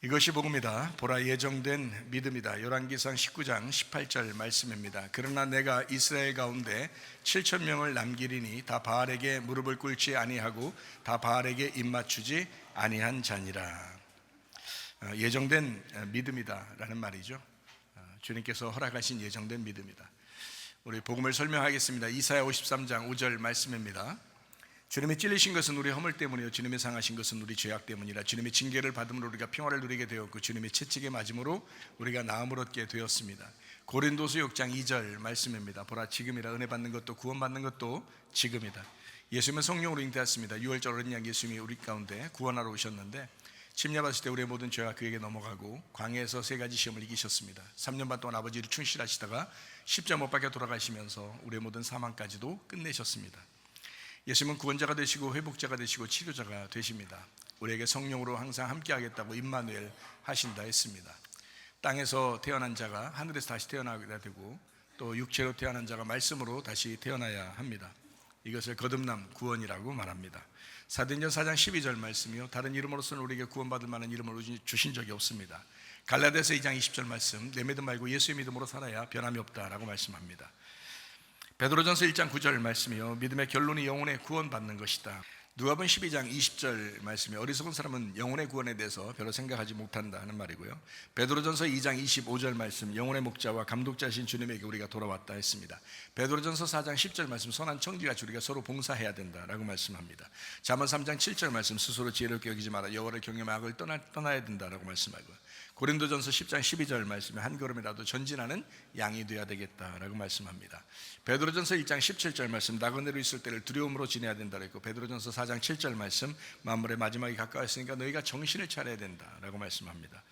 이것이 복음이다. 보라, 예정된 믿음이다. 열왕기상 19장 18절 말씀입니다. 그러나 내가 이스라엘 가운데 7천 명을 남기리니 다 바알에게 무릎을 꿇지 아니하고 다 바알에게 입맞추지 아니한 자니라. 예정된 믿음이다 라는 말이죠. 주님께서 허락하신 예정된 믿음이다. 우리 복음을 설명하겠습니다. 이사야 53장 5절 말씀입니다. 주님이 찔리신 것은 우리 허물 때문이요 주님이 상하신 것은 우리 죄악 때문이라. 주님이 징계를 받음으로 우리가 평화를 누리게 되었고 주님이 채찍에 맞음으로 우리가 나음을 얻게 되었습니다. 고린도서 6장 2절 말씀입니다. 보라, 지금이라 은혜 받는 것도 구원 받는 것도 지금이다. 예수님은 성령으로 잉태하였습니다. 6월절 어린 양 예수님이 우리 가운데 구원하러 오셨는데 침례받으실 때 우리의 모든 죄가 그에게 넘어가고 광야에서 세 가지 시험을 이기셨습니다. 3년 반 동안 아버지를 충실하시다가 십자가 못 박혀 돌아가시면서 우리의 모든 사망까지도 끝내셨습니다. 예수님은 구원자가 되시고 회복자가 되시고 치료자가 되십니다. 우리에게 성령으로 항상 함께하겠다고 임마누엘 하신다 했습니다. 땅에서 태어난 자가 하늘에서 다시 태어나게 되고 또 육체로 태어난 자가 말씀으로 다시 태어나야 합니다. 이것을 거듭남 구원이라고 말합니다. 사도행전 4장 12절 말씀이요 다른 이름으로서는 우리에게 구원받을 만한 이름을 주신 적이 없습니다. 갈라디아서 2장 20절 말씀, 내 믿음 말고 예수의 믿음으로 살아야 변함이 없다라고 말씀합니다. 베드로전서 1장 9절 말씀이요 믿음의 결론이 영혼의 구원받는 것이다. 누가복음 12장 20절 말씀이 어리석은 사람은 영혼의 구원에 대해서 별로 생각하지 못한다 하는 말이고요. 베드로전서 2장 25절 말씀, 영혼의 목자와 감독자신 주님에게 우리가 돌아왔다 했습니다. 베드로전서 4장 10절 말씀, 선한 청지같이 우리가 서로 봉사해야 된다라고 말씀합니다. 잠언 3장 7절 말씀, 스스로 지혜롭게 여기지 마라. 여호와를 경외하며 악을 떠나야 된다라고 말씀하고요. 고린도전서 10장 12절 말씀에 한 걸음이라도 전진하는 양이 되어야 되겠다라고 말씀합니다. 베드로전서 1장 17절 말씀, 나그네로 있을 때를 두려움으로 지내야 된다고 했고, 베드로전서 4장 7절 말씀, 만물의 마지막이 가까웠으니까 너희가 정신을 차려야 된다라고 말씀합니다.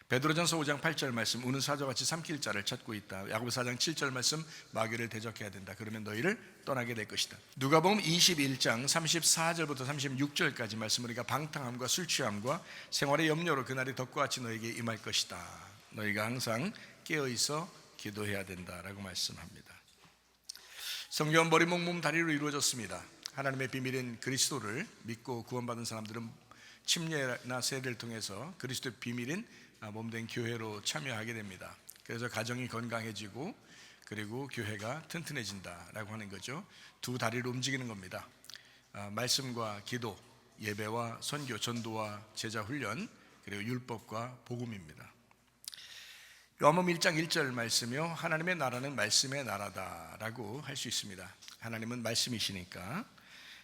베드로전서 5장 8절 말씀, 우는 사자같이 삼킬 자를 찾고 있다. 야고보 4장 7절 말씀, 마귀를 대적해야 된다. 그러면 너희를 떠나게 될 것이다. 누가복음 21장 34절부터 36절까지 말씀, 우리가 방탕함과 술 취함과 생활의 염려로 그날이 덕과 같이 너에게 임할 것이다. 너희가 항상 깨어있어 기도해야 된다라고 말씀합니다. 성경은 머리, 몸, 다리로 이루어졌습니다. 하나님의 비밀인 그리스도를 믿고 구원받은 사람들은 침례나 세례를 통해서 그리스도의 비밀인 몸된 교회로 참여하게 됩니다. 그래서 가정이 건강해지고 그리고 교회가 튼튼해진다라고 하는 거죠. 두 다리로 움직이는 겁니다. 말씀과 기도, 예배와 선교, 전도와 제자 훈련, 그리고 율법과 복음입니다. 요한복음 1장 1절 말씀이요 하나님의 나라는 말씀의 나라다라고 할 수 있습니다. 하나님은 말씀이시니까.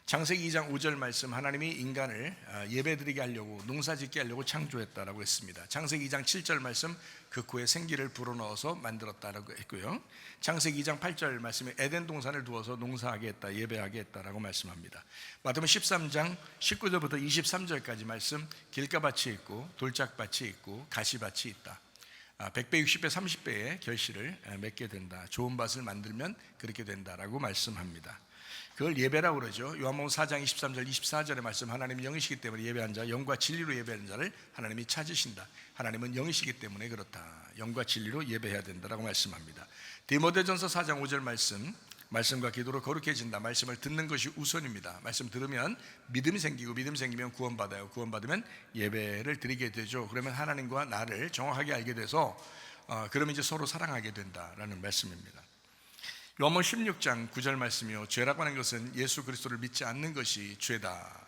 창세기 2장 5절 말씀, 하나님이 인간을 예배드리게 하려고 농사짓게 하려고 창조했다라고 했습니다. 창세기 2장 7절 말씀, 그 코에 생기를 불어넣어서 만들었다라고 했고요. 창세기 2장 8절 말씀에 에덴 동산을 두어서 농사하게 했다, 예배하게 했다라고 말씀합니다. 마태복음 13장 19절부터 23절까지 말씀, 길가밭이 있고 돌짝밭이 있고 가시밭이 있다. 100배, 60배, 30배의 결실을 맺게 된다. 좋은 밭을 만들면 그렇게 된다라고 말씀합니다. 그걸 예배라고 그러죠. 요한복음 4장 23절 24절의 말씀, 하나님은 영이시기 때문에 예배한 자, 영과 진리로 예배하는 자를 하나님이 찾으신다. 하나님은 영이시기 때문에 그렇다. 영과 진리로 예배해야 된다라고 말씀합니다. 디모데전서 4장 5절 말씀, 말씀과 기도로 거룩해진다. 말씀을 듣는 것이 우선입니다. 말씀 들으면 믿음이 생기고 믿음 생기면 구원받아요. 구원받으면 예배를 드리게 되죠. 그러면 하나님과 나를 정확하게 알게 돼서 그러면 이제 서로 사랑하게 된다라는 말씀입니다. 요한복음 16장 9절 말씀이요 죄라고 하는 것은 예수 그리스도를 믿지 않는 것이 죄다.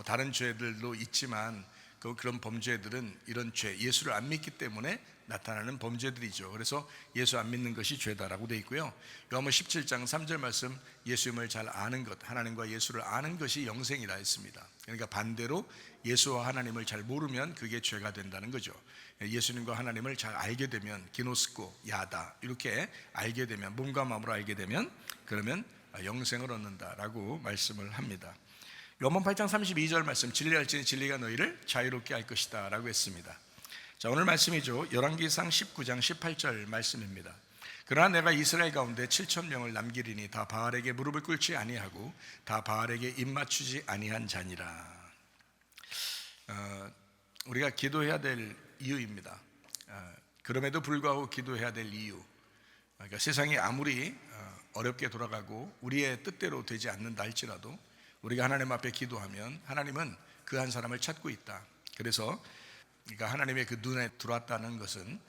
다른 죄들도 있지만 그런 범죄들은 이런 죄, 예수를 안 믿기 때문에 나타나는 범죄들이죠. 그래서 예수 안 믿는 것이 죄다라고 되어 있고요. 요한복음 17장 3절 말씀, 예수님을 잘 아는 것, 하나님과 예수를 아는 것이 영생이라 했습니다. 그러니까 반대로 예수와 하나님을 잘 모르면 그게 죄가 된다는 거죠. 예수님과 하나님을 잘 알게 되면, 기노스코, 야다 이렇게 알게 되면, 몸과 마음으로 알게 되면 그러면 영생을 얻는다라고 말씀을 합니다. 요한복음 8장 32절 말씀, 진리할지니 진리가 너희를 자유롭게 할 것이다 라고 했습니다. 자, 오늘 말씀이죠. 열왕기상 19장 18절 말씀입니다. 그러나 내가 이스라엘 가운데 7천 명을 남기리니 다 바알에게 무릎을 꿇지 아니하고 다 바알에게 입맞추지 아니한 자니라. 우리가 기도해야 될 이유입니다. 그럼에도 불구하고 기도해야 될 이유, 그러니까 세상이 아무리 어렵게 돌아가고 우리의 뜻대로 되지 않는다 할지라도 우리가 하나님 앞에 기도하면 하나님은 그 한 사람을 찾고 있다. 그래서 그러니까 하나님의 그 눈에 들어왔다는 것은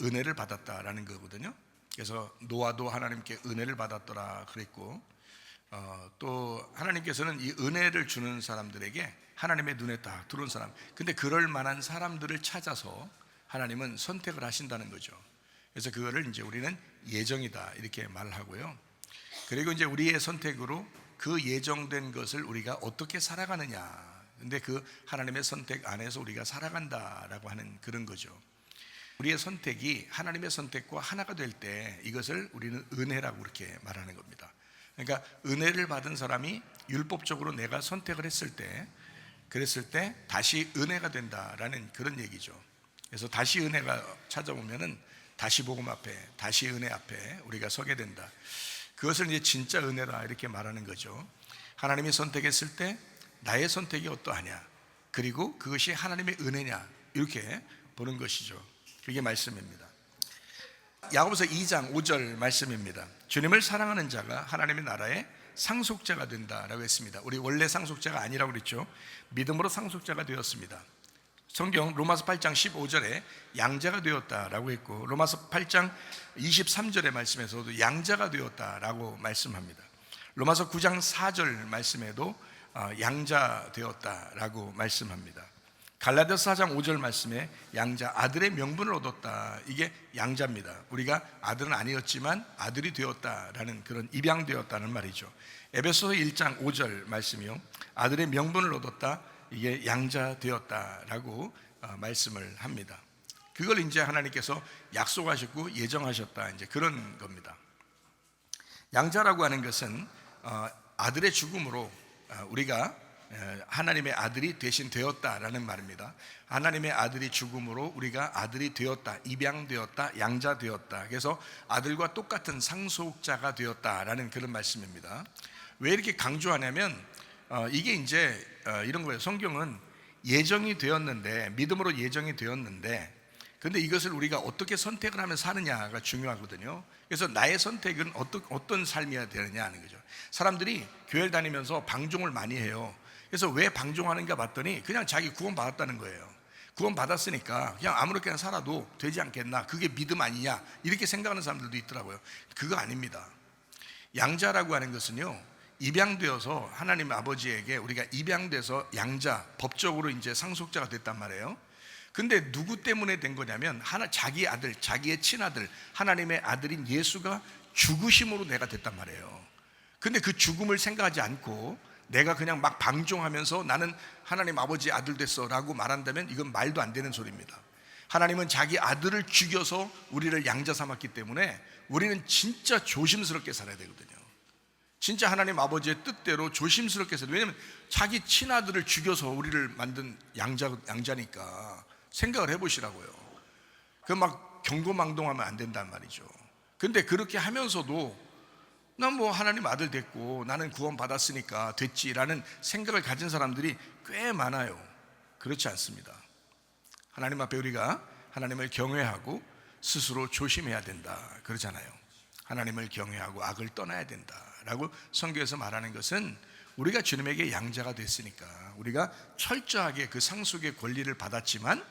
은혜를 받았다라는 거거든요. 그래서 노아도 하나님께 은혜를 받았더라 그랬고, 또 하나님께서는 이 은혜를 주는 사람들에게 하나님의 눈에 딱 들어온 사람, 근데 그럴 만한 사람들을 찾아서 하나님은 선택을 하신다는 거죠. 그래서 그거를 이제 우리는 예정이다 이렇게 말하고요. 그리고 이제 우리의 선택으로 그 예정된 것을 우리가 어떻게 살아가느냐, 근데 그 하나님의 선택 안에서 우리가 살아간다라고 하는 그런 거죠. 우리의 선택이 하나님의 선택과 하나가 될 때 이것을 우리는 은혜라고 그렇게 말하는 겁니다. 그러니까 은혜를 받은 사람이 율법적으로 내가 선택을 그랬을 때 다시 은혜가 된다라는 그런 얘기죠. 그래서 다시 은혜가 찾아오면은 다시 복음 앞에, 다시 은혜 앞에 우리가 서게 된다. 그것을 이제 진짜 은혜다 이렇게 말하는 거죠. 하나님이 선택했을 때 나의 선택이 어떠하냐, 그리고 그것이 하나님의 은혜냐, 이렇게 보는 것이죠. 그게 말씀입니다. 야고보서 2장 5절 말씀입니다. 주님을 사랑하는 자가 하나님의 나라의 상속자가 된다라고 했습니다. 우리 원래 상속자가 아니라고 그랬죠. 믿음으로 상속자가 되었습니다. 성경 로마서 8장 15절에 양자가 되었다라고 했고, 로마서 8장 23절의 말씀에서도 양자가 되었다라고 말씀합니다. 로마서 9장 4절 말씀에도 양자 되었다라고 말씀합니다. 갈라디아서 4장 5절 말씀에 양자, 아들의 명분을 얻었다, 이게 양자입니다. 우리가 아들은 아니었지만 아들이 되었다라는 그런 입양되었다는 말이죠. 에베소서 1장 5절 말씀이요, 아들의 명분을 얻었다, 이게 양자 되었다라고 말씀을 합니다. 그걸 이제 하나님께서 약속하셨고 예정하셨다, 이제 그런 겁니다. 양자라고 하는 것은 아들의 죽음으로 우리가 하나님의 아들이 대신 되었다라는 말입니다. 하나님의 아들이 죽음으로 우리가 아들이 되었다, 입양되었다, 양자되었다. 그래서 아들과 똑같은 상속자가 되었다라는 그런 말씀입니다. 왜 이렇게 강조하냐면 이게 이제 이런 거예요. 성경은 예정이 되었는데, 믿음으로 예정이 되었는데, 근데 이것을 우리가 어떻게 선택을 하면 사느냐가 중요하거든요. 그래서 나의 선택은 어떤 삶이어야 되느냐 하는 거죠. 사람들이 교회를 다니면서 방종을 많이 해요. 그래서 왜 방종하는가 봤더니 그냥 자기 구원 받았다는 거예요. 구원 받았으니까 그냥 아무렇게나 살아도 되지 않겠나, 그게 믿음 아니냐, 이렇게 생각하는 사람들도 있더라고요. 그거 아닙니다. 양자라고 하는 것은요, 입양되어서 하나님 아버지에게 우리가 입양돼서 양자, 법적으로 이제 상속자가 됐단 말이에요. 근데 누구 때문에 된 거냐면 자기 아들, 자기의 친아들, 하나님의 아들인 예수가 죽으심으로 내가 됐단 말이에요. 근데 그 죽음을 생각하지 않고 내가 그냥 막 방종하면서 나는 하나님 아버지의 아들 됐어 라고 말한다면 이건 말도 안 되는 소리입니다. 하나님은 자기 아들을 죽여서 우리를 양자 삼았기 때문에 우리는 진짜 조심스럽게 살아야 되거든요. 진짜 하나님 아버지의 뜻대로 조심스럽게 살아야 돼요. 왜냐하면 자기 친아들을 죽여서 우리를 만든 양자니까 생각을 해보시라고요. 그 막 경거망동하면 안 된단 말이죠. 근데 그렇게 하면서도 난 뭐 하나님 아들 됐고 나는 구원 받았으니까 됐지라는 생각을 가진 사람들이 꽤 많아요. 그렇지 않습니다. 하나님 앞에 우리가 하나님을 경외하고 스스로 조심해야 된다 그러잖아요. 하나님을 경외하고 악을 떠나야 된다라고 성경에서 말하는 것은 우리가 주님에게 양자가 됐으니까 우리가 철저하게 그 상속의 권리를 받았지만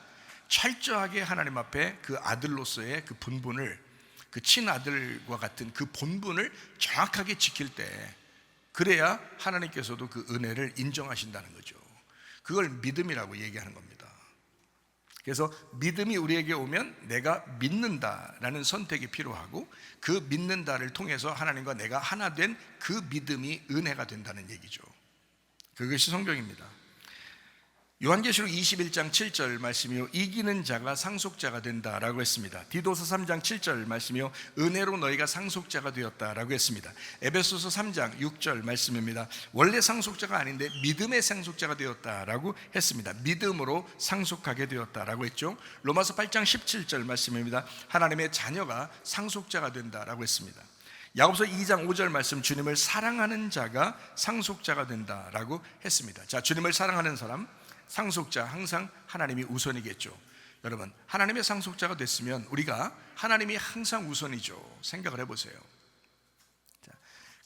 철저하게 하나님 앞에 그 아들로서의 그 본분을, 그 친아들과 같은 그 본분을 정확하게 지킬 때, 그래야 하나님께서도 그 은혜를 인정하신다는 거죠. 그걸 믿음이라고 얘기하는 겁니다. 그래서 믿음이 우리에게 오면 내가 믿는다라는 선택이 필요하고, 그 믿는다를 통해서 하나님과 내가 하나 된 그 믿음이 은혜가 된다는 얘기죠. 그것이 성경입니다. 요한계시록 21장 7절 말씀이요, 이기는 자가 상속자가 된다라고 했습니다. 디도서 3장 7절 말씀이요, 은혜로 너희가 상속자가 되었다라고 했습니다. 에베소서 3장 6절 말씀입니다. 원래 상속자가 아닌데 믿음의 상속자가 되었다라고 했습니다. 믿음으로 상속하게 되었다라고 했죠. 로마서 8장 17절 말씀입니다. 하나님의 자녀가 상속자가 된다라고 했습니다. 야고보서 2장 5절 말씀, 주님을 사랑하는 자가 상속자가 된다라고 했습니다. 자, 주님을 사랑하는 사람, 상속자, 항상 하나님이 우선이겠죠. 여러분, 하나님의 상속자가 됐으면 우리가 하나님이 항상 우선이죠. 생각을 해보세요. 자,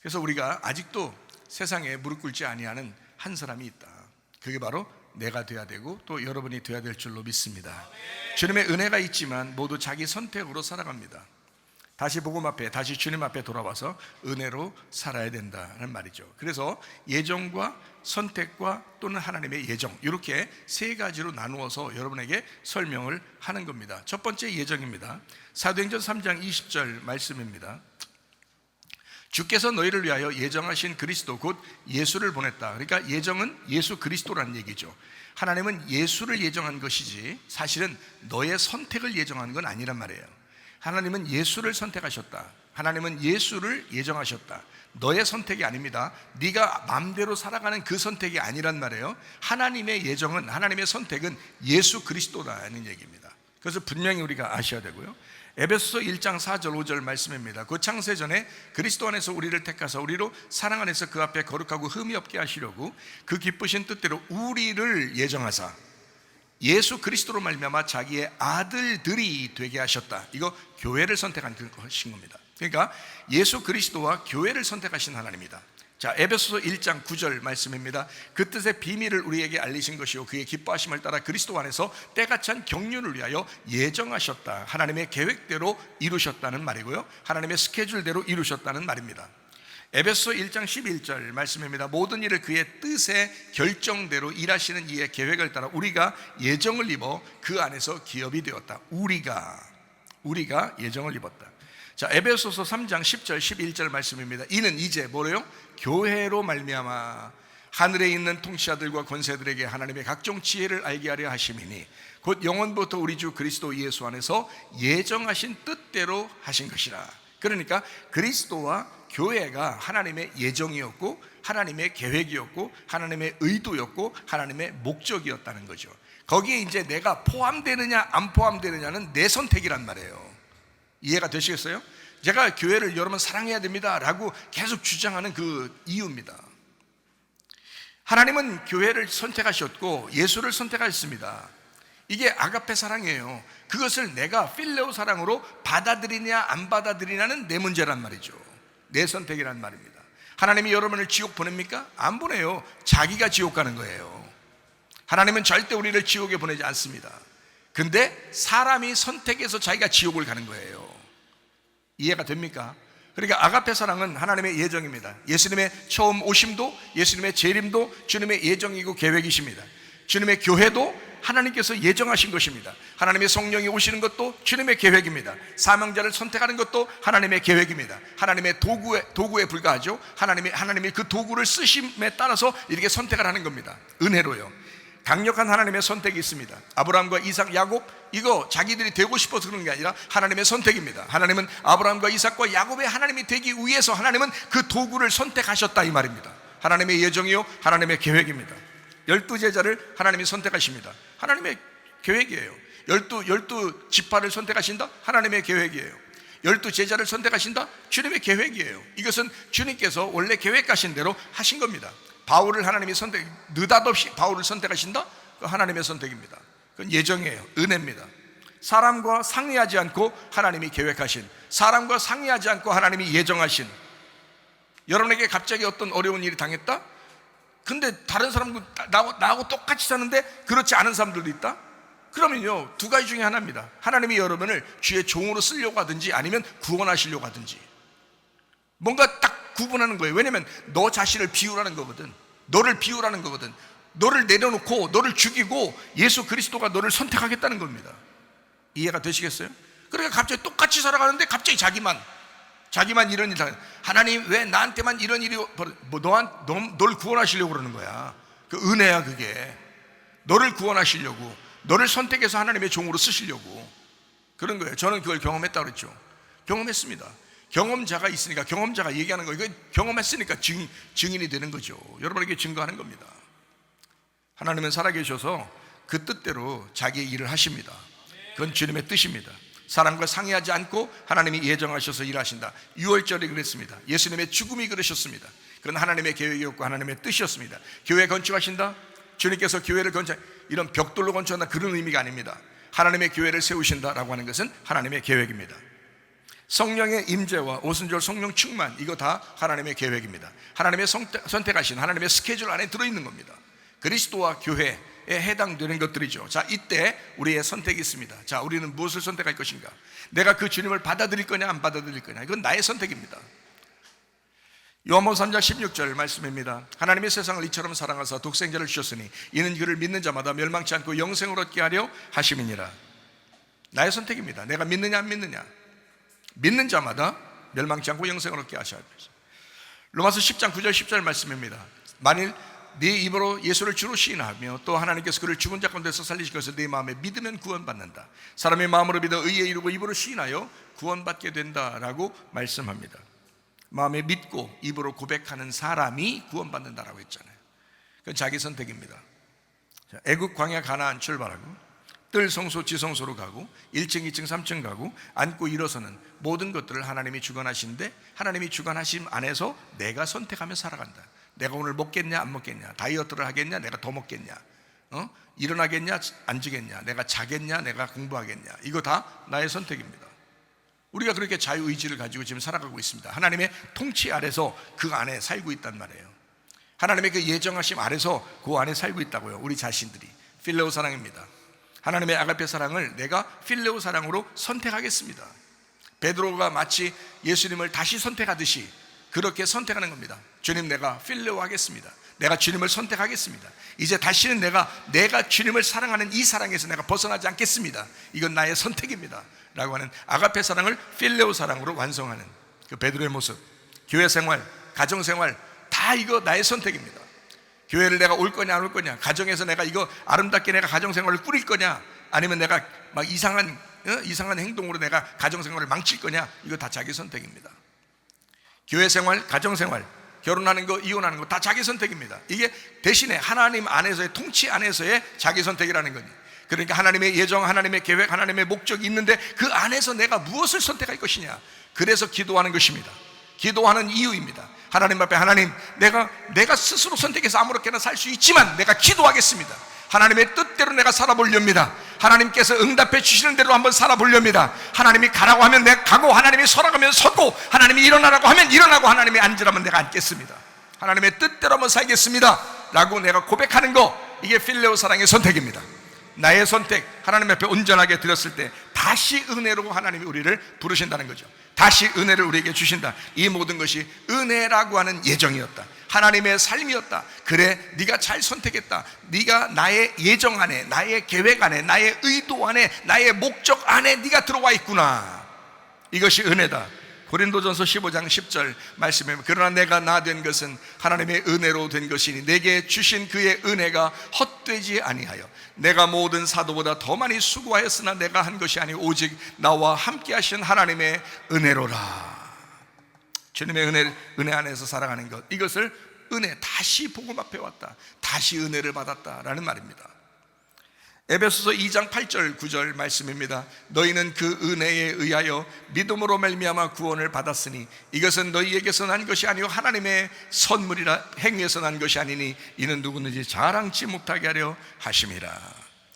그래서 우리가 아직도 세상에 무릎 꿇지 아니하는 한 사람이 있다. 그게 바로 내가 돼야 되고 또 여러분이 돼야 될 줄로 믿습니다. 주님의 은혜가 있지만 모두 자기 선택으로 살아갑니다. 다시 복음 앞에, 다시 주님 앞에 돌아와서 은혜로 살아야 된다는 말이죠. 그래서 예정과 선택과 또는 하나님의 예정, 이렇게 세 가지로 나누어서 여러분에게 설명을 하는 겁니다. 첫 번째 예정입니다. 사도행전 3장 20절 말씀입니다. 주께서 너희를 위하여 예정하신 그리스도 곧 예수를 보냈다. 그러니까 예정은 예수 그리스도라는 얘기죠. 하나님은 예수를 예정한 것이지 사실은 너의 선택을 예정한 건 아니란 말이에요. 하나님은 예수를 선택하셨다. 하나님은 예수를 예정하셨다. 너의 선택이 아닙니다. 네가 마음대로 살아가는 그 선택이 아니란 말이에요. 하나님의 예정은, 하나님의 선택은 예수 그리스도라는 얘기입니다. 그래서 분명히 우리가 아셔야 되고요. 에베소서 1장 4절 5절 말씀입니다. 그 창세전에 그리스도 안에서 우리를 택하사 우리로 사랑 안에서 그 앞에 거룩하고 흠이 없게 하시려고 그 기쁘신 뜻대로 우리를 예정하사 예수 그리스도로 말미암아 자기의 아들들이 되게 하셨다. 이거 교회를 선택한 것인 겁니다. 그러니까 예수 그리스도와 교회를 선택하신 하나님이다. 자, 에베소서 1장 9절 말씀입니다. 그 뜻의 비밀을 우리에게 알리신 것이요 그의 기뻐하심을 따라 그리스도 안에서 때가 찬 경륜을 위하여 예정하셨다. 하나님의 계획대로 이루셨다는 말이고요, 하나님의 스케줄대로 이루셨다는 말입니다. 에베소서 1장 11절 말씀입니다. 모든 일을 그의 뜻의 결정대로 일하시는 이의 계획을 따라 우리가 예정을 입어 그 안에서 기업이 되었다. 우리가 예정을 입었다. 자, 에베소서 3장 10절 11절 말씀입니다. 이는 이제 뭐래요? 교회로 말미암아 하늘에 있는 통치자들과 권세들에게 하나님의 각종 지혜를 알게 하려 하심이니 곧 영원부터 우리 주 그리스도 예수 안에서 예정하신 뜻대로 하신 것이라. 그러니까 그리스도와 교회가 하나님의 예정이었고 하나님의 계획이었고 하나님의 의도였고 하나님의 목적이었다는 거죠. 거기에 이제 내가 포함되느냐 안 포함되느냐는 내 선택이란 말이에요. 이해가 되시겠어요? 제가 교회를 여러분 사랑해야 됩니다 라고 계속 주장하는 그 이유입니다. 하나님은 교회를 선택하셨고 예수를 선택하셨습니다. 이게 아가페 사랑이에요. 그것을 내가 필레오 사랑으로 받아들이냐 안 받아들이냐는 내 문제란 말이죠. 내 선택이란 말입니다. 하나님이 여러분을 지옥 보냅니까? 안 보내요. 자기가 지옥 가는 거예요. 하나님은 절대 우리를 지옥에 보내지 않습니다. 근데 사람이 선택해서 자기가 지옥을 가는 거예요. 이해가 됩니까? 그러니까 아가페 사랑은 하나님의 예정입니다. 예수님의 처음 오심도 예수님의 재림도 주님의 예정이고 계획이십니다. 주님의 교회도 하나님께서 예정하신 것입니다. 하나님의 성령이 오시는 것도 주님의 계획입니다. 사명자를 선택하는 것도 하나님의 계획입니다. 하나님의 도구에 불과하죠. 하나님이 그 도구를 쓰심에 따라서 이렇게 선택을 하는 겁니다. 은혜로요. 강력한 하나님의 선택이 있습니다. 아브라함과 이삭, 야곱, 이거 자기들이 되고 싶어서 그런 게 아니라 하나님의 선택입니다. 하나님은 아브라함과 이삭과 야곱의 하나님이 되기 위해서 하나님은 그 도구를 선택하셨다 이 말입니다. 하나님의 예정이요 하나님의 계획입니다. 12제자를 하나님이 선택하십니다. 하나님의 계획이에요. 12 지파를 선택하신다? 하나님의 계획이에요. 12제자를 선택하신다? 주님의 계획이에요. 이것은 주님께서 원래 계획하신 대로 하신 겁니다. 바울을 하나님이 느닷없이 바울을 선택하신다? 그건 하나님의 선택입니다. 그건 예정이에요. 은혜입니다. 사람과 상의하지 않고 하나님이 계획하신, 사람과 상의하지 않고 하나님이 예정하신. 여러분에게 갑자기 어떤 어려운 일이 당했다? 근데 다른 사람도 나하고 똑같이 사는데 그렇지 않은 사람들도 있다? 그러면요, 두 가지 중에 하나입니다. 하나님이 여러분을 주의 종으로 쓰려고 하든지 아니면 구원하시려고 하든지. 뭔가 딱 구분하는 거예요. 왜냐면 너 자신을 비우라는 거거든. 너를 비우라는 거거든. 너를 내려놓고 너를 죽이고 예수 그리스도가 너를 선택하겠다는 겁니다. 이해가 되시겠어요? 그러니까 갑자기 똑같이 살아가는데 갑자기 자기만 이런 일 당해. 하나님 왜 나한테만 이런 일이 널 구원하시려고 그러는 거야. 그 은혜야 그게. 너를 구원하시려고, 너를 선택해서 하나님의 종으로 쓰시려고 그런 거예요. 저는 그걸 경험했다고 그랬죠. 경험했습니다. 경험자가 있으니까, 경험자가 얘기하는 거예요. 경험했으니까 증인이 되는 거죠. 여러분에게 증거하는 겁니다. 하나님은 살아계셔서 그 뜻대로 자기의 일을 하십니다. 그건 주님의 뜻입니다. 사람과 상의하지 않고 하나님이 예정하셔서 일하신다. 6월절에 그랬습니다. 예수님의 죽음이 그러셨습니다. 그건 하나님의 계획이었고 하나님의 뜻이었습니다. 교회 건축하신다? 주님께서 교회를 이런 벽돌로 건축한다, 그런 의미가 아닙니다. 하나님의 교회를 세우신다라고 하는 것은 하나님의 계획입니다. 성령의 임재와 오순절 성령 충만, 이거 다 하나님의 계획입니다. 하나님의 선택하신 하나님의 스케줄 안에 들어있는 겁니다. 그리스도와 교회, 해당되는 것들이죠. 자, 이때 우리의 선택이 있습니다. 자, 우리는 무엇을 선택할 것인가? 내가 그 주님을 받아들일 거냐 안 받아들일 거냐, 이건 나의 선택입니다. 요한복음 3장 16절 말씀입니다. 하나님의 세상을 이처럼 사랑하사 독생자를 주셨으니 이는 그를 믿는 자마다 멸망치 않고 영생을 얻게 하려 하심이니라. 나의 선택입니다. 내가 믿느냐 안 믿느냐. 믿는 자마다 멸망치 않고 영생을 얻게 하셔야 합니다. 로마서 10장 9절 10절 말씀입니다. 만일 네 입으로 예수를 주로 시인하며 또 하나님께서 그를 죽은 자 가운데서 살리신 것을 네 마음에 믿으면 구원받는다. 사람의 마음으로 믿어 의에 이르고 입으로 시인하여 구원받게 된다라고 말씀합니다. 마음에 믿고 입으로 고백하는 사람이 구원받는다라고 했잖아요. 그건 자기 선택입니다. 애굽 광야 가나안 출발하고 뜰 성소 지성소로 가고 1층 2층 3층 가고 앉고 일어서는 모든 것들을 하나님이 주관하시는데, 하나님이 주관하심 안에서 내가 선택하며 살아간다. 내가 오늘 먹겠냐 안 먹겠냐, 다이어트를 하겠냐, 내가 더 먹겠냐, 일어나겠냐 앉으겠냐, 내가 자겠냐, 내가 공부하겠냐, 이거 다 나의 선택입니다. 우리가 그렇게 자유의지를 가지고 지금 살아가고 있습니다. 하나님의 통치 아래서 그 안에 살고 있단 말이에요. 하나님의 그 예정하심 아래서 그 안에 살고 있다고요. 우리 자신들이 필레오 사랑입니다. 하나님의 아가페 사랑을 내가 필레오 사랑으로 선택하겠습니다. 베드로가 마치 예수님을 다시 선택하듯이 그렇게 선택하는 겁니다. 주님, 내가 필레오 하겠습니다. 내가 주님을 선택하겠습니다. 이제 다시는 내가 주님을 사랑하는 이 사랑에서 내가 벗어나지 않겠습니다. 이건 나의 선택입니다 라고 하는 아가페 사랑을 필레오 사랑으로 완성하는 그 베드로의 모습. 교회 생활, 가정 생활 다 이거 나의 선택입니다. 교회를 내가 올 거냐 안 올 거냐, 가정에서 내가 이거 아름답게 내가 가정 생활을 꾸릴 거냐, 아니면 내가 막 이상한 행동으로 내가 가정 생활을 망칠 거냐, 이거 다 자기 선택입니다. 교회 생활, 가정 생활, 결혼하는 거, 이혼하는 거 다 자기 선택입니다. 이게 대신에 하나님 안에서의 통치 안에서의 자기 선택이라는 거니. 그러니까 하나님의 예정, 하나님의 계획, 하나님의 목적이 있는데 그 안에서 내가 무엇을 선택할 것이냐, 그래서 기도하는 것입니다. 기도하는 이유입니다. 하나님 앞에, 하나님, 내가 스스로 선택해서 아무렇게나 살 수 있지만 내가 기도하겠습니다. 하나님의 뜻대로 내가 살아보렵니다. 하나님께서 응답해 주시는 대로 한번 살아보렵니다. 하나님이 가라고 하면 내가 가고, 하나님이 서라고 하면 서고, 하나님이 일어나라고 하면 일어나고, 하나님이 앉으라면 내가 앉겠습니다. 하나님의 뜻대로 한번 살겠습니다 라고 내가 고백하는 거, 이게 필레오 사랑의 선택입니다. 나의 선택, 하나님 앞에 온전하게 드렸을 때 다시 은혜로 하나님이 우리를 부르신다는 거죠. 다시 은혜를 우리에게 주신다. 이 모든 것이 은혜라고 하는 예정이었다. 하나님의 삶이었다. 그래, 네가 잘 선택했다. 네가 나의 예정 안에, 나의 계획 안에, 나의 의도 안에, 나의 목적 안에 네가 들어와 있구나. 이것이 은혜다. 고린도전서 15장 10절 말씀에, 그러나 내가 나 된 것은 하나님의 은혜로 된 것이니 내게 주신 그의 은혜가 헛되지 아니하여 내가 모든 사도보다 더 많이 수고하였으나 내가 한 것이 아니오 오직 나와 함께 하신 하나님의 은혜로라. 주님의 은혜 안에서 살아가는 것, 이것을 은혜, 다시 복음 앞에 왔다, 다시 은혜를 받았다라는 말입니다. 에베소서 2장 8절 9절 말씀입니다. 너희는 그 은혜에 의하여 믿음으로 말미암아 구원을 받았으니 이것은 너희에게서 난 것이 아니요 하나님의 선물이라. 행위에서 난 것이 아니니 이는 누구든지 자랑치 못하게 하려 하심이라.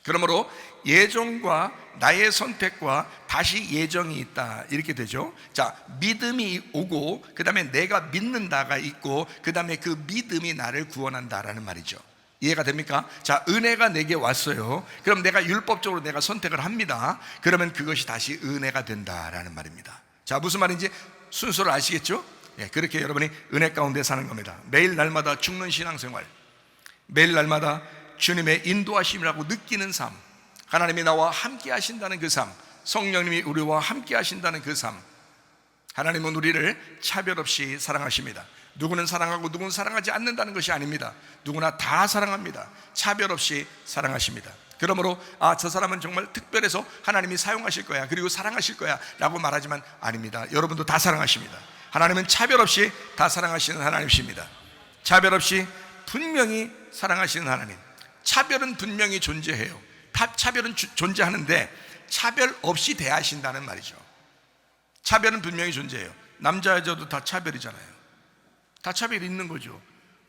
그러므로 예정과 나의 선택과 다시 예정이 있다, 이렇게 되죠. 자, 믿음이 오고 그 다음에 내가 믿는다가 있고 그 다음에 그 믿음이 나를 구원한다라는 말이죠. 이해가 됩니까? 자, 은혜가 내게 왔어요. 그럼 내가 율법적으로 내가 선택을 합니다. 그러면 그것이 다시 은혜가 된다라는 말입니다. 자, 무슨 말인지 순서를 아시겠죠? 예, 그렇게 여러분이 은혜 가운데 사는 겁니다. 매일 날마다 죽는 신앙생활, 매일 날마다 주님의 인도하심이라고 느끼는 삶, 하나님이 나와 함께 하신다는 그 삶, 성령님이 우리와 함께 하신다는 그 삶. 하나님은 우리를 차별 없이 사랑하십니다. 누구는 사랑하고 누구는 사랑하지 않는다는 것이 아닙니다. 누구나 다 사랑합니다. 차별 없이 사랑하십니다. 그러므로 저 사람은 정말 특별해서 하나님이 사용하실 거야, 그리고 사랑하실 거야 라고 말하지만 아닙니다. 여러분도 다 사랑하십니다. 하나님은 차별 없이 다 사랑하시는 하나님이십니다. 차별 없이 분명히 사랑하시는 하나님. 차별은 분명히 존재해요. 차별은 존재하는데 차별 없이 대하신다는 말이죠. 차별은 분명히 존재해요. 남자 여자도 다 차별이잖아요. 다 차별이 있는 거죠.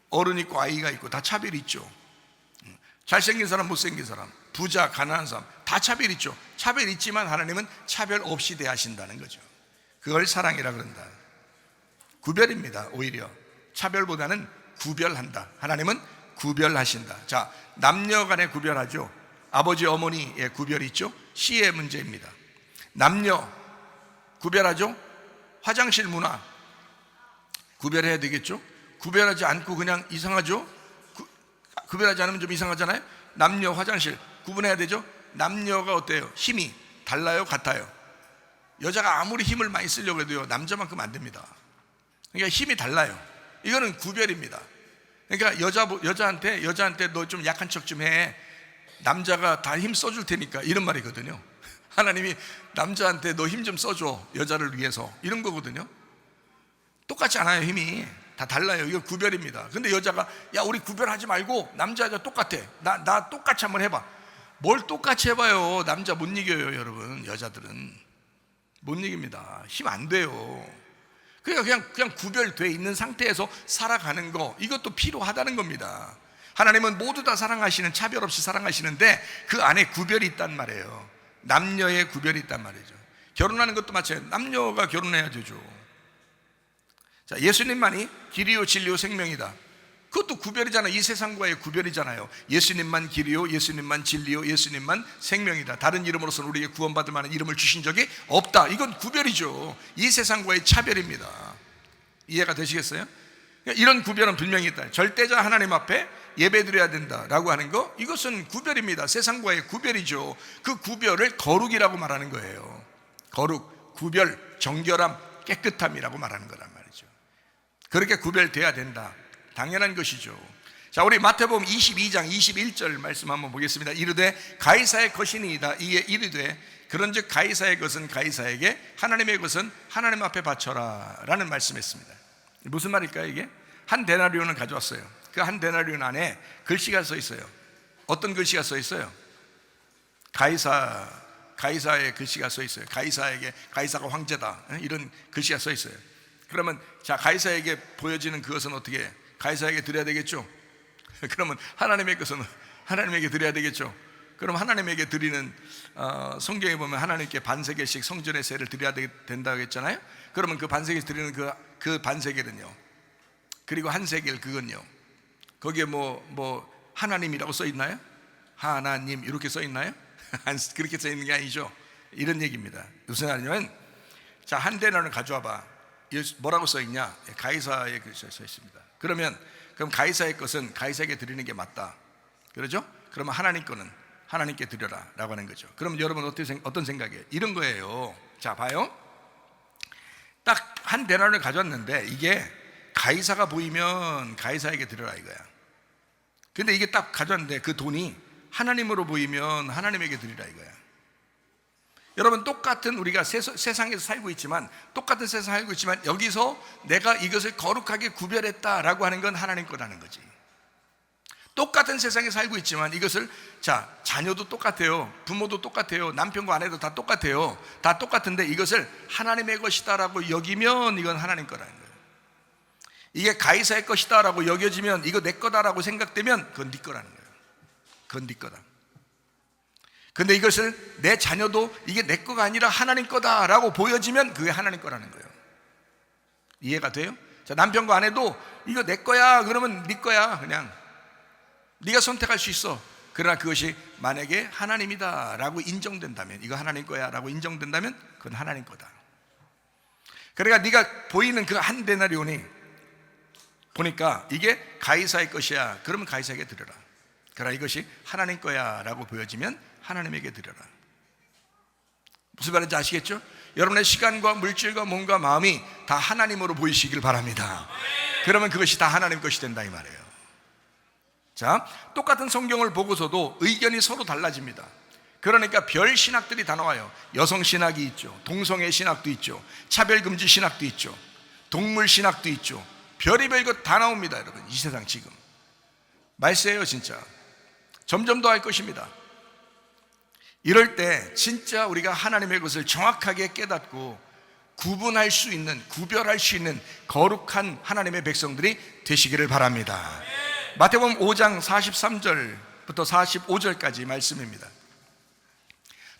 어른 있고 아이가 있고 다 차별이 있죠. 잘생긴 사람, 못생긴 사람, 부자, 가난한 사람 다 차별이 있죠. 차별이 있지만 하나님은 차별 없이 대하신다는 거죠. 그걸 사랑이라 그런다. 구별입니다. 오히려 차별보다는 구별한다. 하나님은 구별하신다. 자, 남녀 간에 구별하죠. 아버지 어머니의 구별이 있죠. 씨의 문제입니다. 남녀 구별하죠. 화장실 문화 구별해야 되겠죠. 구별하지 않고 그냥 이상하죠. 구별하지 않으면 좀 이상하잖아요. 남녀 화장실 구분해야 되죠. 남녀가 어때요? 힘이 달라요? 같아요? 여자가 아무리 힘을 많이 쓰려고 해도요, 남자만큼 안 됩니다. 그러니까 힘이 달라요. 이거는 구별입니다. 그러니까 여자한테 너 좀 약한 척 좀 해. 남자가 다 힘 써줄 테니까, 이런 말이거든요. 하나님이 남자한테 너 힘 좀 써줘, 여자를 위해서, 이런 거거든요. 똑같지 않아요. 힘이 다 달라요. 이거 구별입니다. 근데 여자가 야, 우리 구별하지 말고 남자 여자 똑같아, 나 똑같이 한번 해봐. 뭘 똑같이 해봐요. 남자 못 이겨요, 여러분. 여자들은 못 이깁니다. 힘 안 돼요. 그러니까 그냥 구별되어 있는 상태에서 살아가는 거, 이것도 필요하다는 겁니다. 하나님은 모두 다 사랑하시는, 차별 없이 사랑하시는데 그 안에 구별이 있단 말이에요. 남녀의 구별이 있단 말이죠. 결혼하는 것도 마찬가지예요. 남녀가 결혼해야 되죠. 자, 예수님만이 길이요 진리요 생명이다. 그것도 구별이잖아요. 이 세상과의 구별이잖아요. 예수님만 길이요, 예수님만 진리요, 예수님만 생명이다. 다른 이름으로서는 우리에게 구원받을 만한 이름을 주신 적이 없다. 이건 구별이죠. 이 세상과의 차별입니다. 이해가 되시겠어요? 이런 구별은 분명히 있다. 절대자 하나님 앞에 예배드려야 된다라고 하는 거, 이것은 구별입니다. 세상과의 구별이죠. 그 구별을 거룩이라고 말하는 거예요. 거룩, 구별, 정결함, 깨끗함이라고 말하는 거란 말이죠. 그렇게 구별돼야 된다. 당연한 것이죠. 자, 우리 마태복음 22장 21절 말씀 한번 보겠습니다. 이르되 가이사의 것이니이다. 이에 이르되 그런즉 가이사의 것은 가이사에게, 하나님의 것은 하나님 앞에 바쳐라 라는 말씀했습니다. 무슨 말일까요? 이게 한 데나리온을 가져왔어요. 그 한 데나리온 안에 글씨가 써 있어요. 어떤 글씨가 써 있어요? 가이사의 글씨가 써 있어요. 가이사에게, 가이사가 황제다, 이런 글씨가 써 있어요. 그러면 자, 가이사에게 보여지는 그것은 어떻게 해요? 가이사에게 드려야 되겠죠. 그러면 하나님의 것은 하나님에게 드려야 되겠죠. 그럼 하나님에게 드리는, 성경에 보면 하나님께 반세겔씩 성전의 세를 드려야 된다고 했잖아요. 그러면 그 반세겔 드리는 그 반세겔은요, 그리고 한 세겔, 그건요, 거기에 뭐 하나님이라고 써 있나요? 하나님 이렇게 써 있나요? 그렇게 써 있는 게 아니죠. 이런 얘기입니다. 무슨 말이냐면, 자, 한 데나리온을 가져와 봐. 뭐라고 써 있냐? 가이사의 글씨가 써 있습니다. 그럼 가이사의 것은 가이사에게 드리는 게 맞다, 그러죠? 그러면 하나님 거는 하나님께 드려라 라고 하는 거죠. 그럼 여러분 어떤 생각이에요? 이런 거예요. 자, 봐요. 딱 한 데나리온을 가져왔는데 이게 가이사가 보이면 가이사에게 드려라 이거야. 근데 이게 딱 가져왔는데 그 돈이 하나님으로 보이면 하나님에게 드리라 이거야. 여러분, 똑같은 우리가 세상에서 살고 있지만, 똑같은 세상 살고 있지만, 여기서 내가 이것을 거룩하게 구별했다라고 하는 건 하나님 거라는 거지. 똑같은 세상에 살고 있지만 이것을, 자, 자녀도 똑같아요, 부모도 똑같아요, 남편과 아내도 다 똑같아요. 다 똑같은데 이것을 하나님의 것이다라고 여기면 이건 하나님 거라는 거예요. 이게 가이사의 것이다라고 여겨지면, 이거 내 거다라고 생각되면 그건 네 거라는 거예요. 그건 네 거다. 근데 이것을 내 자녀도 이게 내 거가 아니라 하나님 거다라고 보여지면 그게 하나님 거라는 거예요. 이해가 돼요? 자, 남편과 아내도 이거 내 거야 그러면 네 거야, 그냥 네가 선택할 수 있어. 그러나 그것이 만약에 하나님이다 라고 인정된다면, 이거 하나님 거야 라고 인정된다면 그건 하나님 거다. 그러니까 네가 보이는 그 한 데나리온이 보니까 이게 가이사의 것이야, 그러면 가이사에게 드려라. 그러나 이것이 하나님 거야 라고 보여지면 하나님에게 드려라. 무슨 말인지 아시겠죠? 여러분의 시간과 물질과 몸과 마음이 다 하나님으로 보이시길 바랍니다. 그러면 그것이 다 하나님 것이 된다 이 말이에요. 자, 똑같은 성경을 보고서도 의견이 서로 달라집니다. 그러니까 별 신학들이 다 나와요. 여성 신학이 있죠, 동성애 신학도 있죠, 차별금지 신학도 있죠, 동물 신학도 있죠. 별의별 것 다 나옵니다. 여러분, 이 세상 지금 말세예요. 진짜 점점 더 할 것입니다. 이럴 때 진짜 우리가 하나님의 것을 정확하게 깨닫고 구분할 수 있는, 구별할 수 있는 거룩한 하나님의 백성들이 되시기를 바랍니다. 마태복음 5장 43절부터 45절까지 말씀입니다.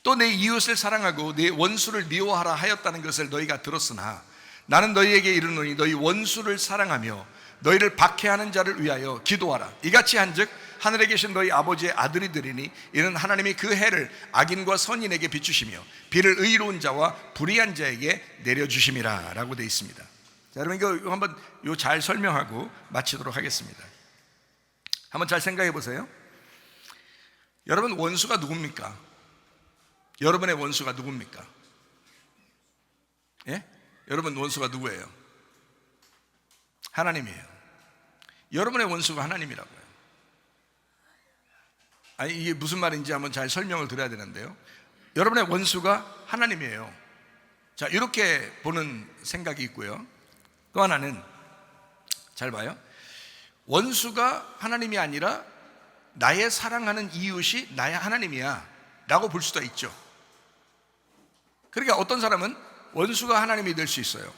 또 내 이웃을 사랑하고 내 원수를 미워하라 하였다는 것을 너희가 들었으나 나는 너희에게 이르노니 너희 원수를 사랑하며 너희를 박해하는 자를 위하여 기도하라. 이같이 한즉 하늘에 계신 너희 아버지의 아들이 되리니 이는 하나님이 그 해를 악인과 선인에게 비추시며 비를 의로운 자와 불의한 자에게 내려주심이라 라고 되어 있습니다. 자, 여러분 이거 한번 잘 설명하고 마치도록 하겠습니다. 한번 잘 생각해 보세요. 여러분 원수가 누굽니까? 여러분의 원수가 누굽니까? 예? 여러분 원수가 누구예요? 하나님이에요. 여러분의 원수가 하나님이라고요. 아니 이게 무슨 말인지 한번 잘 설명을 드려야 되는데요. 여러분의 원수가 하나님이에요. 자, 이렇게 보는 생각이 있고요. 또 하나는 잘 봐요. 원수가 하나님이 아니라 나의 사랑하는 이웃이 나의 하나님이야 라고 볼 수도 있죠. 그러니까 어떤 사람은 원수가 하나님이 될 수 있어요.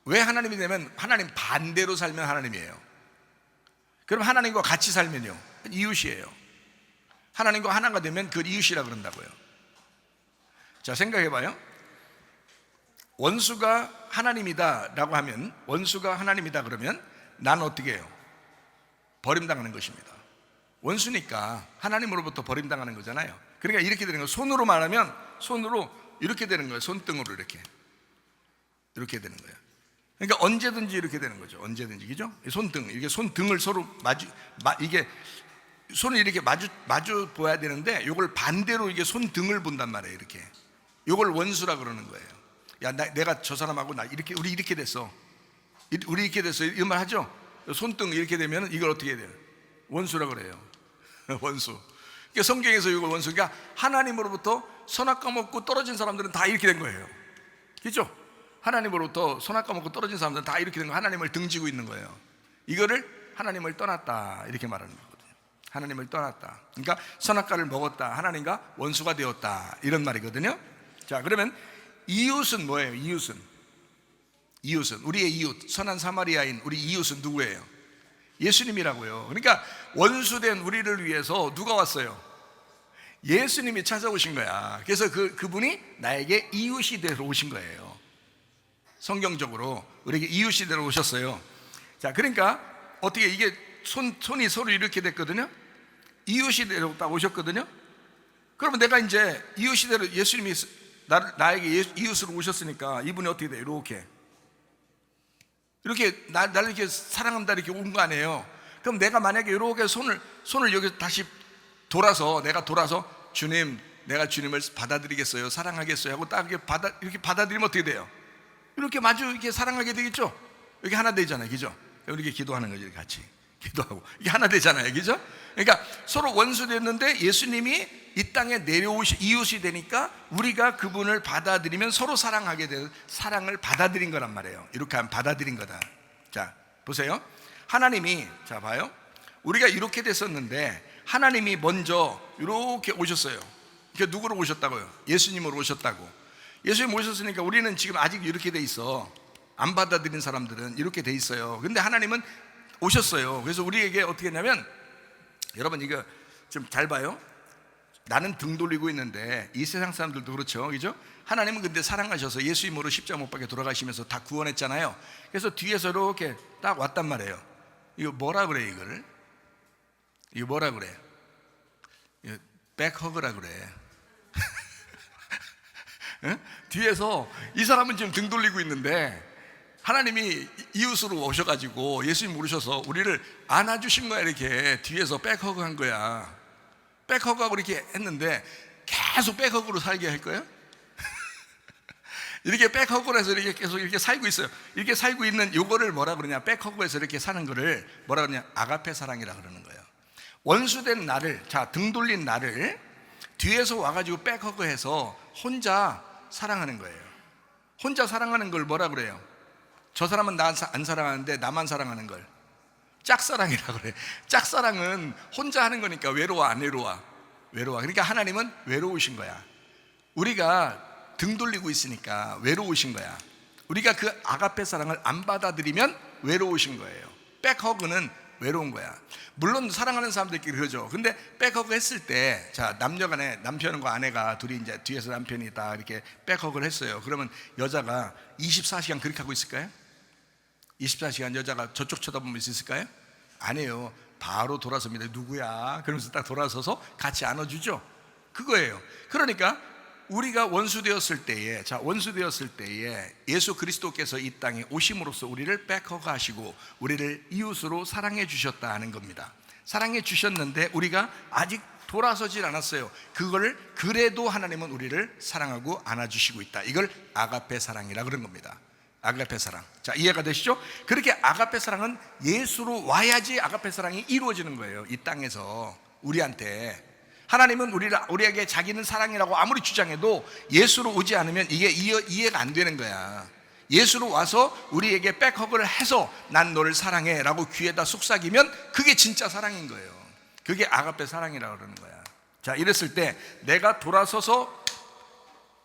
왜 하나님이 되면 하나님 반대로 살면 하나님이에요. 그럼 하나님과 같이 살면요 이웃이에요. 하나님과 하나가 되면 그 이웃이라 그런다고요. 자, 생각해봐요. 원수가 하나님이다 라고 하면, 원수가 하나님이다 그러면 난 어떻게 해요? 버림당하는 것입니다. 원수니까 하나님으로부터 버림당하는 거잖아요. 그러니까 이렇게 되는 거예요. 손으로 말하면 손으로 이렇게 되는 거예요. 손등으로 이렇게 되는 거예요. 그러니까 언제든지 이렇게 되는 거죠. 언제든지, 그죠? 손등, 이게 손등을 서로 이게 손을 이렇게 마주 보야 되는데 이걸 반대로 이게 손등을 본단 말이에요. 이렇게. 이걸 원수라 그러는 거예요. 야, 내가 저 사람하고 우리 이렇게 됐어. 우리 이렇게 됐어. 이런 말 하죠? 손등 이렇게 되면 이걸 어떻게 해야 돼요? 원수라 그래요. 원수. 그러니까 성경에서 이걸 원수, 그러니까 하나님으로부터 선악과 먹고 떨어진 사람들은 다 이렇게 된 거예요. 그렇죠? 하나님으로부터 선악과 먹고 떨어진 사람들은 다 이렇게 된 거예요. 하나님을 등지고 있는 거예요. 이거를 하나님을 떠났다 이렇게 말하는 거거든요. 하나님을 떠났다. 그러니까 선악과를 먹었다. 하나님과 원수가 되었다 이런 말이거든요. 자, 그러면 이웃은 뭐예요? 이웃은 우리의 이웃, 선한 사마리아인 우리 이웃은 누구예요? 예수님이라고요. 그러니까 원수된 우리를 위해서 누가 왔어요? 예수님이 찾아오신 거야. 그래서 그분이 나에게 이웃이 되러 오신 거예요. 성경적으로 우리에게 이웃이 되러 오셨어요. 자, 그러니까 어떻게 이게 손이 서로 이렇게 됐거든요. 이웃이 되러 딱 오셨거든요. 그러면 내가 이제 이웃이 되러, 예수님이 나에게 이웃으로 오셨으니까 이분이 어떻게 돼요? 이렇게 나를 이렇게 사랑한다 이렇게 온 거 아니에요. 그럼 내가 만약에 이렇게 손을 여기 다시 내가 돌아서 주님, 내가 주님을 받아들이겠어요, 사랑하겠어요 하고 딱 이렇게 받아들이면 어떻게 돼요? 이렇게 마주 이렇게 사랑하게 되겠죠. 이게 하나 되잖아요, 그죠? 이렇게 기도하는 거죠, 같이 기도하고 이게 하나 되잖아요, 그죠? 그러니까 서로 원수됐는데 예수님이 이 땅에 내려오시 이웃이 되니까 우리가 그분을 받아들이면 서로 사랑하게 되는, 사랑을 받아들인 거란 말이에요. 이렇게 하면 받아들인 거다. 자, 보세요. 하나님이, 자 봐요. 우리가 이렇게 됐었는데 하나님이 먼저 이렇게 오셨어요. 그러니까 누구로 오셨다고요? 예수님으로 오셨다고. 예수님 오셨으니까 우리는 지금 아직 이렇게 돼 있어. 안 받아들인 사람들은 이렇게 돼 있어요. 근데 하나님은 오셨어요. 그래서 우리에게 어떻게 했냐면, 여러분 이거 좀 잘 봐요. 나는 등 돌리고 있는데 이 세상 사람들도 그렇죠, 그죠? 하나님은 근데 사랑하셔서 예수 이름으로 십자가 못 박혀 돌아가시면서 다 구원했잖아요. 그래서 뒤에서 이렇게 딱 왔단 말이에요. 이거 뭐라 그래? 이거 뭐라 그래? 백허그라 그래. 응? 뒤에서 이 사람은 지금 등 돌리고 있는데 하나님이 이웃으로 오셔가지고 예수님 모르셔서 우리를 안아주신 거야. 이렇게 뒤에서 백허그 한 거야. 백허그하고 이렇게 했는데 계속 백허그로 살게 할 거예요? 이렇게 백허그로 해서 이렇게 계속 이렇게 살고 있어요. 이렇게 살고 있는 요거를 뭐라 그러냐? 백허그에서 이렇게 사는 거를 뭐라 그러냐? 아가페 사랑이라 그러는 거예요. 원수된 나를, 자, 등 돌린 나를 뒤에서 와가지고 백허그해서 혼자 사랑하는 거예요. 혼자 사랑하는 걸 뭐라 그래요? 저 사람은 나 안 사랑하는데 나만 사랑하는 걸 짝사랑이라 그래. 짝사랑은 혼자 하는 거니까 외로워, 안 외로워? 외로워. 그러니까 하나님은 외로우신 거야. 우리가 등 돌리고 있으니까 외로우신 거야. 우리가 그 아가페 사랑을 안 받아들이면 외로우신 거예요. 백허그는 외로운 거야. 물론 사랑하는 사람들끼리 그러죠. 근데 백허그 했을 때, 자, 남녀간에 남편과 아내가 둘이 이제 뒤에서 남편이 다 이렇게 백허그를 했어요. 그러면 여자가 24시간 그렇게 하고 있을까요? 24시간 여자가 저쪽 쳐다보면 있을까요? 아니에요. 바로 돌아섭니다. 누구야? 그러면서 딱 돌아서서 같이 안아주죠. 그거예요. 그러니까 우리가 원수 되었을 때에, 원수 되었을 때에 예수 그리스도께서 이 땅에 오심으로써 우리를 백허그하시고 우리를 이웃으로 사랑해 주셨다 하는 겁니다. 사랑해 주셨는데 우리가 아직 돌아서질 않았어요. 그걸 그래도 하나님은 우리를 사랑하고 안아주시고 있다. 이걸 아가페 사랑이라 그런 겁니다. 아가페 사랑. 자, 이해가 되시죠? 그렇게 아가페 사랑은 예수로 와야지 아가페 사랑이 이루어지는 거예요. 이 땅에서 우리한테. 하나님은 우리에게 자기는 사랑이라고 아무리 주장해도 예수로 오지 않으면 이게 이해가 안 되는 거야. 예수로 와서 우리에게 백허그를 해서 난 너를 사랑해 라고 귀에다 속삭이면 그게 진짜 사랑인 거예요. 그게 아가페 사랑이라고 그러는 거야. 자, 이랬을 때 내가 돌아서서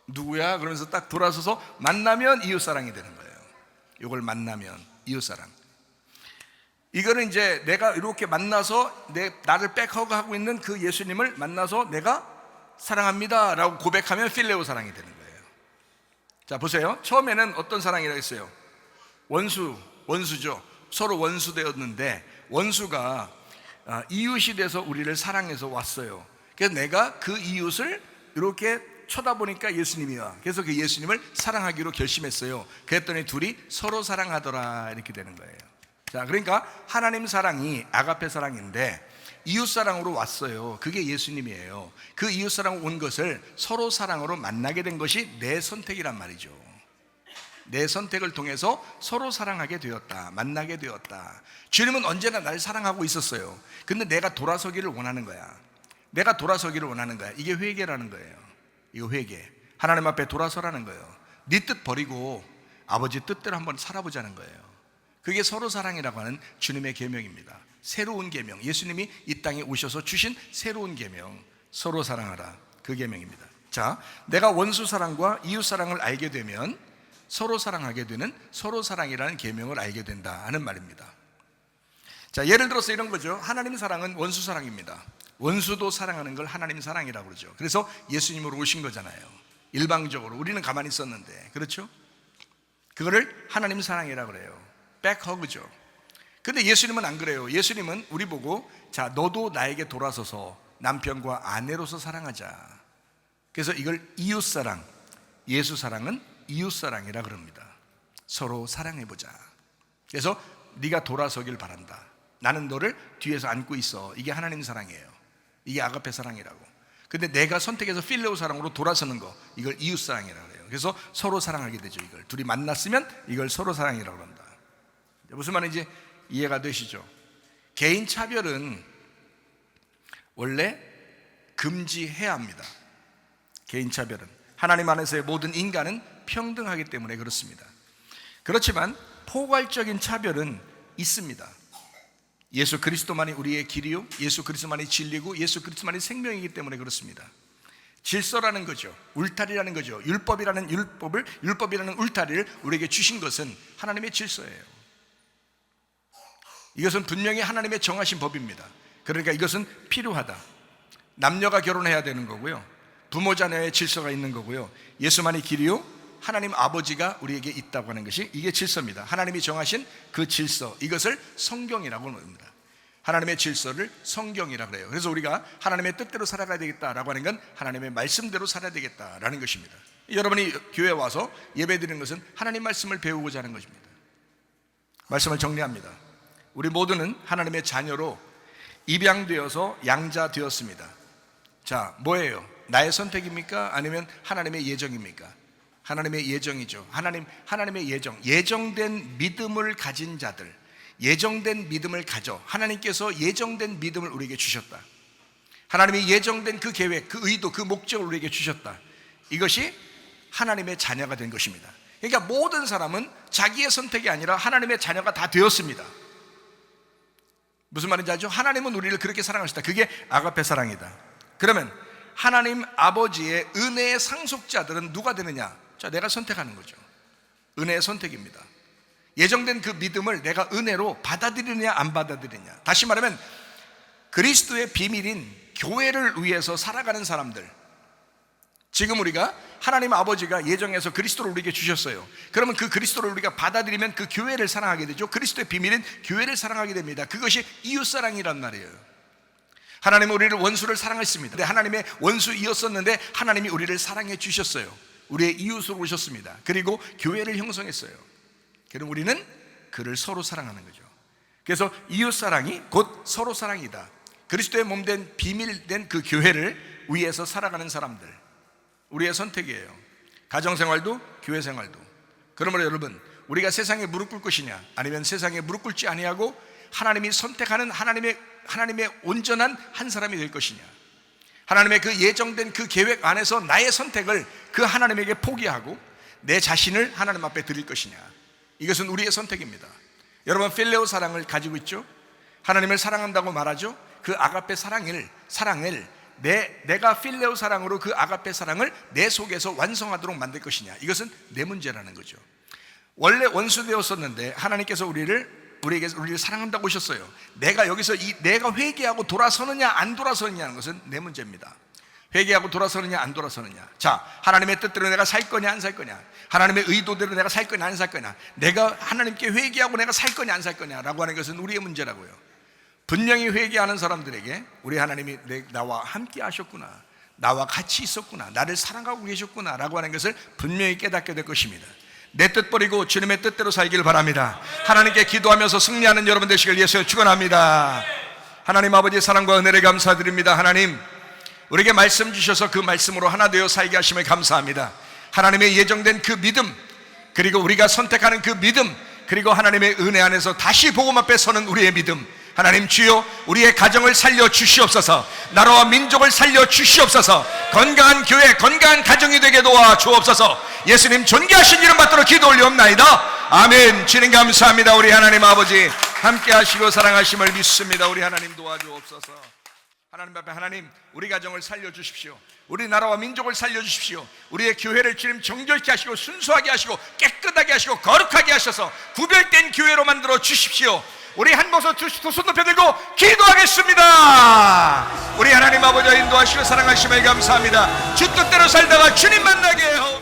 누구야? 그러면서 딱 돌아서서 만나면 이웃사랑이 되는 거예요. 이걸 만나면 이웃사랑. 이거는 이제 내가 이렇게 만나서 나를 백허그하고 있는 그 예수님을 만나서 내가 사랑합니다 라고 고백하면 필레오 사랑이 되는 거예요. 자, 보세요. 처음에는 어떤 사랑이라고 했어요? 원수죠. 서로 원수 되었는데 원수가 이웃이 돼서 우리를 사랑해서 왔어요. 그래서 내가 그 이웃을 이렇게 쳐다보니까 예수님이야. 그래서 그 예수님을 사랑하기로 결심했어요. 그랬더니 둘이 서로 사랑하더라 이렇게 되는 거예요. 자, 그러니까 하나님 사랑이 아가페 사랑인데 이웃 사랑으로 왔어요. 그게 예수님이에요. 그 이웃 사랑으로 온 것을 서로 사랑으로 만나게 된 것이 내 선택이란 말이죠. 내 선택을 통해서 서로 사랑하게 되었다. 만나게 되었다. 주님은 언제나 날 사랑하고 있었어요. 근데 내가 돌아서기를 원하는 거야. 내가 돌아서기를 원하는 거야. 이게 회개라는 거예요. 이거 회개. 하나님 앞에 돌아서라는 거예요. 네 뜻 버리고 아버지 뜻대로 한번 살아보자는 거예요. 그게 서로 사랑이라고 하는 주님의 계명입니다. 새로운 계명. 예수님이 이 땅에 오셔서 주신 새로운 계명. 서로 사랑하라. 그 계명입니다. 자, 내가 원수 사랑과 이웃 사랑을 알게 되면 서로 사랑하게 되는 서로 사랑이라는 계명을 알게 된다 하는 말입니다. 자, 예를 들어서 이런 거죠. 하나님 사랑은 원수 사랑입니다. 원수도 사랑하는 걸 하나님 사랑이라고 그러죠. 그래서 예수님으로 오신 거잖아요. 일방적으로 우리는 가만히 있었는데, 그렇죠? 그거를 하나님 사랑이라고 그래요. 백허그죠. 근데 예수님은 안 그래요. 예수님은 우리 보고 자, 너도 나에게 돌아서서 남편과 아내로서 사랑하자. 그래서 이걸 이웃사랑, 예수 사랑은 이웃사랑이라 그럽니다. 서로 사랑해보자. 그래서 네가 돌아서길 바란다. 나는 너를 뒤에서 안고 있어. 이게 하나님 사랑이에요. 이게 아가페 사랑이라고. 근데 내가 선택해서 필레오 사랑으로 돌아서는 거, 이걸 이웃사랑이라고 해요. 그래서 서로 사랑하게 되죠. 이걸 둘이 만났으면 이걸 서로 사랑이라고 합니다. 무슨 말인지 이해가 되시죠? 개인 차별은 원래 금지해야 합니다. 개인 차별은 하나님 안에서의 모든 인간은 평등하기 때문에 그렇습니다. 그렇지만 포괄적인 차별은 있습니다. 예수 그리스도만이 우리의 길이요, 예수 그리스도만이 진리고 예수 그리스도만이 생명이기 때문에 그렇습니다. 질서라는 거죠. 울타리라는 거죠. 율법이라는 울타리를 우리에게 주신 것은 하나님의 질서예요. 이것은 분명히 하나님의 정하신 법입니다. 그러니까 이것은 필요하다. 남녀가 결혼해야 되는 거고요. 부모 자녀의 질서가 있는 거고요. 예수만이 길이요, 하나님 아버지가 우리에게 있다고 하는 것이 이게 질서입니다. 하나님이 정하신 그 질서, 이것을 성경이라고 합니다. 하나님의 질서를 성경이라고 그래요. 그래서 우리가 하나님의 뜻대로 살아가야 되겠다라고 하는 건 하나님의 말씀대로 살아야 되겠다라는 것입니다. 여러분이 교회에 와서 예배드리는 것은 하나님 말씀을 배우고자 하는 것입니다. 말씀을 정리합니다. 우리 모두는 하나님의 자녀로 입양되어서 양자되었습니다. 자, 뭐예요? 나의 선택입니까? 아니면 하나님의 예정입니까? 하나님의 예정이죠. 하나님의 예정된 믿음을 가진 자들, 예정된 믿음을 가져 하나님께서 예정된 믿음을 우리에게 주셨다. 하나님이 예정된 그 계획, 그 의도, 그 목적을 우리에게 주셨다. 이것이 하나님의 자녀가 된 것입니다. 그러니까 모든 사람은 자기의 선택이 아니라 하나님의 자녀가 다 되었습니다. 무슨 말인지 알죠? 하나님은 우리를 그렇게 사랑하셨다. 그게 아가페 사랑이다. 그러면 하나님 아버지의 은혜의 상속자들은 누가 되느냐? 자, 내가 선택하는 거죠. 은혜의 선택입니다. 예정된 그 믿음을 내가 은혜로 받아들이느냐 안 받아들이느냐. 다시 말하면 그리스도의 비밀인 교회를 위해서 살아가는 사람들, 지금 우리가 하나님 아버지가 예정해서 그리스도를 우리에게 주셨어요. 그러면 그 그리스도를 우리가 받아들이면 그 교회를 사랑하게 되죠. 그리스도의 비밀은 교회를 사랑하게 됩니다. 그것이 이웃사랑이란 말이에요. 하나님은 우리를 원수를 사랑했습니다. 하나님의 원수이었었는데 하나님이 우리를 사랑해 주셨어요. 우리의 이웃으로 오셨습니다. 그리고 교회를 형성했어요. 그럼 우리는 그를 서로 사랑하는 거죠. 그래서 이웃사랑이 곧 서로 사랑이다. 그리스도의 몸된 비밀된 그 교회를 위해서 살아가는 사람들, 우리의 선택이에요. 가정생활도 교회생활도. 그러므로 여러분, 우리가 세상에 무릎 꿇을 것이냐, 아니면 세상에 무릎 꿇지 아니하고 하나님이 선택하는 하나님의 온전한 한 사람이 될 것이냐, 하나님의 그 예정된 그 계획 안에서 나의 선택을 그 하나님에게 포기하고 내 자신을 하나님 앞에 드릴 것이냐, 이것은 우리의 선택입니다. 여러분, 필레오 사랑을 가지고 있죠? 하나님을 사랑한다고 말하죠? 그 아가페 사랑을 내가 필레오 사랑으로 그 아가페 사랑을 내 속에서 완성하도록 만들 것이냐, 이것은 내 문제라는 거죠. 원래 원수되었었는데 하나님께서 우리에게 사랑한다고 하셨어요. 내가 여기서 내가 회개하고 돌아서느냐 안 돌아서느냐는 것은 내 문제입니다. 회개하고 돌아서느냐 안 돌아서느냐. 자, 하나님의 뜻대로 내가 살 거냐 안 살 거냐, 하나님의 의도대로 내가 살 거냐 안 살 거냐, 내가 하나님께 회개하고 내가 살 거냐 안 살 거냐라고 하는 것은 우리의 문제라고요. 분명히 회개하는 사람들에게 우리 하나님이 나와 함께 하셨구나, 나와 같이 있었구나, 나를 사랑하고 계셨구나 라고 하는 것을 분명히 깨닫게 될 것입니다. 내 뜻 버리고 주님의 뜻대로 살기를 바랍니다. 하나님께 기도하면서 승리하는 여러분 되시길 예수여 축원합니다. 하나님 아버지의 사랑과 은혜를 감사드립니다. 하나님, 우리에게 말씀 주셔서 그 말씀으로 하나 되어 살게 하심을 감사합니다. 하나님의 예정된 그 믿음, 그리고 우리가 선택하는 그 믿음, 그리고 하나님의 은혜 안에서 다시 복음 앞에 서는 우리의 믿음, 하나님 주여, 우리의 가정을 살려 주시옵소서. 나라와 민족을 살려 주시옵소서. 건강한 교회, 건강한 가정이 되게 도와 주옵소서. 예수님 존귀하신 이름 받들어 기도 올리옵나이다. 아멘. 주님 감사합니다. 우리 하나님 아버지 함께 하시고 사랑하심을 믿습니다. 우리 하나님 도와주옵소서. 하나님 앞에, 하나님, 우리 가정을 살려주십시오. 우리 나라와 민족을 살려주십시오. 우리의 교회를 주님 정결케 하시고 순수하게 하시고 깨끗하게 하시고 거룩하게 하셔서 구별된 교회로 만들어 주십시오. 우리 한 모습 두 손 높여 들고 기도하겠습니다. 우리 하나님 아버지 인도하시고 사랑하심을 감사합니다. 주 뜻대로 살다가 주님 만나게 하옵소서.